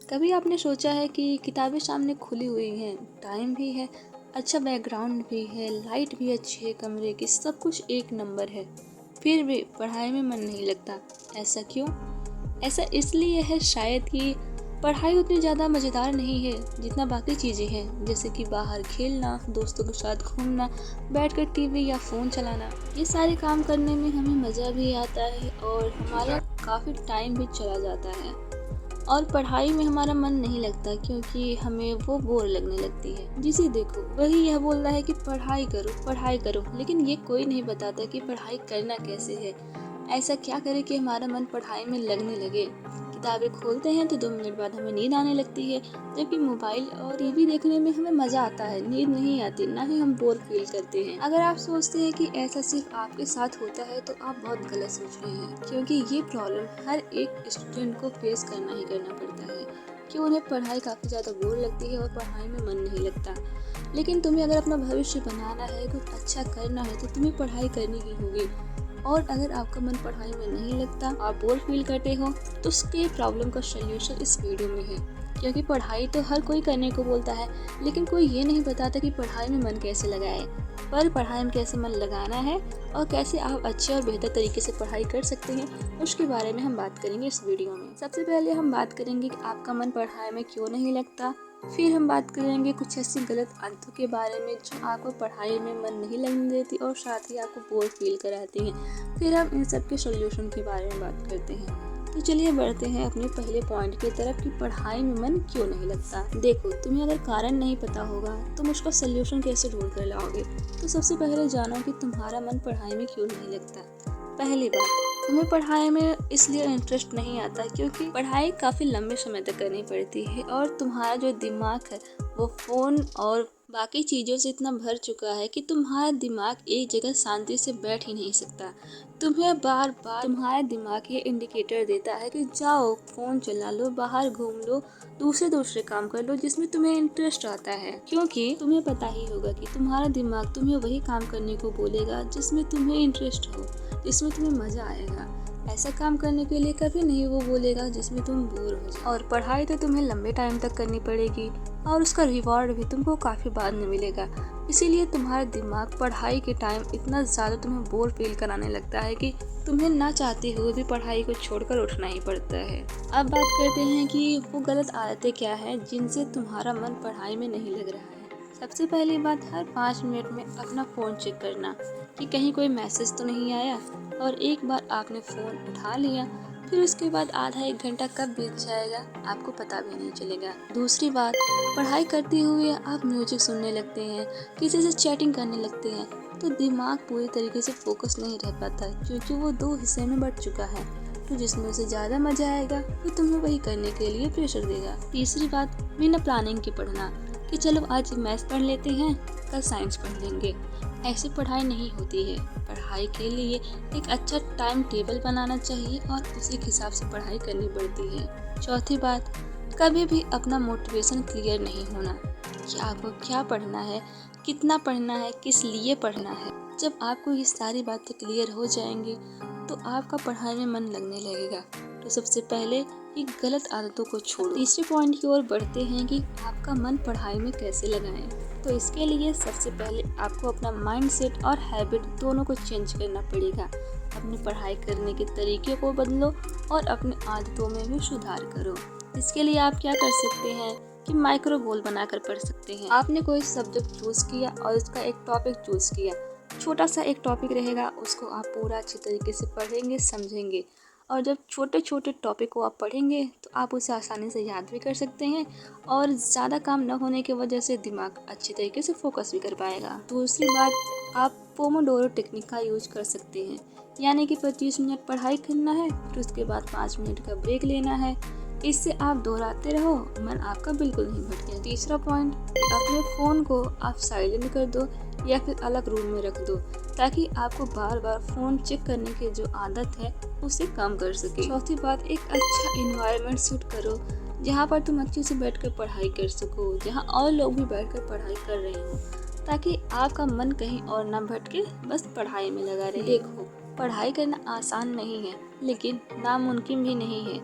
कभी आपने सोचा है कि किताबें सामने खुली हुई हैं, टाइम भी है, अच्छा बैकग्राउंड भी है, लाइट भी अच्छी है कमरे की, सब कुछ एक नंबर है, फिर भी पढ़ाई में मन नहीं लगता। ऐसा क्यों? ऐसा इसलिए है शायद कि पढ़ाई उतनी ज़्यादा मज़ेदार नहीं है जितना बाकी चीज़ें हैं, जैसे कि बाहर खेलना, दोस्तों के साथ घूमना, बैठकर टीवी या फ़ोन चलाना। ये सारे काम करने में हमें मज़ा भी आता है और हमारा काफ़ी टाइम भी चला जाता है। और पढ़ाई में हमारा मन नहीं लगता क्योंकि हमें वो बोर लगने लगती है। जिसे देखो वही यह बोल रहा है कि पढ़ाई करो, लेकिन ये कोई नहीं बताता कि पढ़ाई करना कैसे है। ऐसा क्या करें कि हमारा मन पढ़ाई में लगने लगे। किताबें खोलते हैं तो 2 मिनट बाद हमें नींद आने लगती है, जबकि मोबाइल और टीवी देखने में हमें मजा आता है, नींद नहीं आती, ना ही हम बोर फील करते हैं। अगर आप सोचते हैं कि ऐसा सिर्फ आपके साथ होता है तो आप बहुत गलत सोच रहे हैं, क्योंकि ये प्रॉब्लम हर एक स्टूडेंट को फेस करना ही करना पड़ता है कि उन्हें पढ़ाई काफ़ी ज़्यादा बोर लगती है और पढ़ाई में मन नहीं लगता। लेकिन तुम्हें अगर अपना भविष्य बनाना है, कुछ अच्छा करना है, तो तुम्हें पढ़ाई करनी ही होगी। और अगर आपका मन पढ़ाई में नहीं लगता, आप बोर फील करते हो, तो उसके प्रॉब्लम का सल्यूशन इस वीडियो में है। क्योंकि पढ़ाई तो हर कोई करने को बोलता है, लेकिन कोई ये नहीं बताता कि पढ़ाई में मन कैसे लगाए। पर पढ़ाई में कैसे मन लगाना है और कैसे आप अच्छे और बेहतर तरीके से पढ़ाई कर सकते हैं, उसके बारे में हम बात करेंगे इस वीडियो में। सबसे पहले हम बात करेंगे कि आपका मन पढ़ाई में क्यों नहीं लगता। फिर हम बात करेंगे कुछ ऐसी गलत आदतों के बारे में जो आपको पढ़ाई में मन नहीं लगने देती और साथ ही आपको बोर फील कराती हैं। फिर हम इन सब के सॉल्यूशन के बारे में बात करते हैं। तो चलिए बढ़ते हैं अपने पहले पॉइंट की तरफ कि पढ़ाई में मन क्यों नहीं लगता। देखो, तुम्हें अगर कारण नहीं पता होगा तुम उसका सल्यूशन कैसे ढूंढ कर लाओगे। तो सबसे पहले जानो कि तुम्हारा मन पढ़ाई में क्यों नहीं लगता। पहली बात, तुम्हें पढ़ाई में इसलिए इंटरेस्ट नहीं आता क्योंकि पढ़ाई काफ़ी लंबे समय तक करनी पड़ती है और तुम्हारा जो दिमाग है वो फ़ोन और बाकी चीज़ों से इतना भर चुका है कि तुम्हारा दिमाग एक जगह शांति से बैठ ही नहीं सकता। तुम्हें बार बार तुम्हारा दिमाग ये इंडिकेटर देता है कि जाओ फ़ोन चला लो, बाहर घूम लो, दूसरे काम कर लो जिसमें तुम्हें इंटरेस्ट आता है। क्योंकि तुम्हें पता ही होगा कि तुम्हारा दिमाग तुम्हें वही काम करने को बोलेगा जिसमें तुम्हें इंटरेस्ट हो, जिसमें तुम्हें मज़ा आएगा। ऐसा काम करने के लिए कभी नहीं वो बोलेगा जिसमें तुम बोर हो जाओ। और पढ़ाई तो तुम्हें लंबे टाइम तक करनी पड़ेगी और उसका रिवॉर्ड भी तुमको काफ़ी बाद में मिलेगा। इसीलिए तुम्हारा दिमाग पढ़ाई के टाइम इतना ज़्यादा तुम्हें बोर फील कराने लगता है कि तुम्हें ना चाहते हुए भी पढ़ाई को छोड़कर उठना ही पड़ता है। अब बात करते हैं कि वो गलत आदतें क्या हैं जिनसे तुम्हारा मन पढ़ाई में नहीं लग रहा है। सबसे पहली बात, हर 5 मिनट में अपना फ़ोन चेक करना कि कहीं कोई मैसेज तो नहीं आया। और एक बार आपने फ़ोन उठा लिया, फिर उसके बाद आधा एक घंटा कब बीत जाएगा आपको पता भी नहीं चलेगा। दूसरी बात, पढ़ाई करते हुए आप म्यूजिक सुनने लगते हैं, किसी से चैटिंग करने लगते हैं, तो दिमाग पूरी तरीके से फोकस नहीं रह पाता क्योंकि वो 2 हिस्से में बट चुका है। तो जिसमें उसे ज़्यादा मज़ा आएगा वो तुम्हें वही करने के लिए प्रेशर देगा। तीसरी बात, बिना प्लानिंग के पढ़ना कि चलो आज मैथ्स पढ़ लेते हैं, कल साइंस पढ़ लेंगे। ऐसी पढ़ाई नहीं होती है। पढ़ाई के लिए एक अच्छा टाइम टेबल बनाना चाहिए और उसी के हिसाब से पढ़ाई करनी पड़ती है। चौथी बात, कभी भी अपना मोटिवेशन क्लियर नहीं होना कि आपको क्या पढ़ना है, कितना पढ़ना है, किस लिए पढ़ना है। जब आपको ये सारी बातें क्लियर हो जाएंगी तो आपका पढ़ाई में मन लगने लगेगा। तो सबसे पहले ये गलत आदतों को छोड़ो। तीसरे पॉइंट की ओर बढ़ते हैं कि आपका मन पढ़ाई में कैसे लगाएं। तो इसके लिए सबसे पहले आपको अपना माइंडसेट और हैबिट दोनों को चेंज करना पड़ेगा। अपनी पढ़ाई करने के तरीके को बदलो और अपनी आदतों में भी सुधार करो। इसके लिए आप क्या कर सकते हैं कि माइक्रो गोल बनाकर पढ़ सकते हैं। आपने कोई सब्जेक्ट चूज किया और उसका एक टॉपिक चूज किया, छोटा सा एक टॉपिक रहेगा, उसको आप पूरा अच्छे तरीके से पढ़ेंगे, समझेंगे। और जब छोटे छोटे टॉपिक को आप पढ़ेंगे तो आप उसे आसानी से याद भी कर सकते हैं और ज़्यादा काम न होने की वजह से दिमाग अच्छे तरीके से फोकस भी कर पाएगा। दूसरी बात, आप पोमोडोरो टेक्निक का यूज कर सकते हैं, यानी कि 25 मिनट पढ़ाई करना है, फिर उसके बाद 5 मिनट का ब्रेक लेना है। इससे आप दोहराते रहो, मन आपका बिल्कुल नहीं भटके। तीसरा पॉइंट, अपने फ़ोन को आप साइलेंट कर दो या फिर अलग रूम में रख दो ताकि आपको बार बार फ़ोन चेक करने की जो आदत है उसे कम कर सके। चौथी बात, एक अच्छा इन्वायरमेंट सेट करो जहाँ पर तुम अच्छे से बैठकर पढ़ाई कर सको, जहाँ और लोग भी बैठकर पढ़ाई कर रहे हो, ताकि आपका मन कहीं और ना भटके, बस पढ़ाई में लगा रहे। देखो, पढ़ाई करना आसान नहीं है लेकिन नामुमकिन भी नहीं है।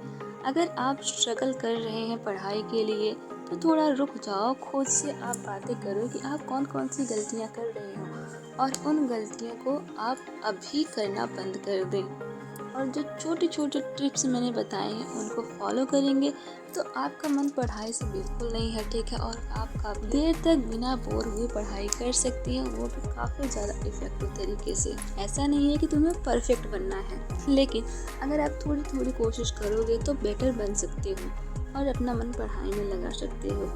अगर आप स्ट्रगल कर रहे हैं पढ़ाई के लिए तो थोड़ा रुक जाओ, खुद से आप बातें करो कि आप कौन कौन सी गलतियाँ कर रहे हो और उन गलतियों को आप अभी करना बंद कर दें। और जो छोटे छोटे टिप्स मैंने बताए हैं उनको फॉलो करेंगे तो आपका मन पढ़ाई से बिल्कुल नहीं हटेगा और आप काफ़ी देर तक बिना बोर हुए पढ़ाई कर सकती हैं, वो भी काफ़ी ज़्यादा इफेक्टिव तरीके से। ऐसा नहीं है कि तुम्हें परफेक्ट बनना है, लेकिन अगर आप थोड़ी थोड़ी कोशिश करोगे तो बेटर बन सकते हो और अपना मन पढ़ाई में लगा सकते हो।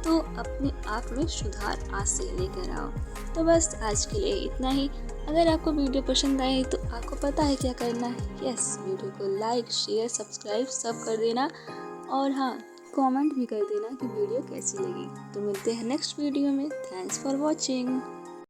तो अपने आप में सुधार आज से लेकर आओ। तो बस आज के लिए इतना ही। अगर आपको वीडियो पसंद आए तो आपको पता है क्या करना है। यस, वीडियो को लाइक शेयर सब्सक्राइब सब कर देना और हाँ, कमेंट भी कर देना कि वीडियो कैसी लगी। तो मिलते हैं नेक्स्ट वीडियो में। Thanks for watching.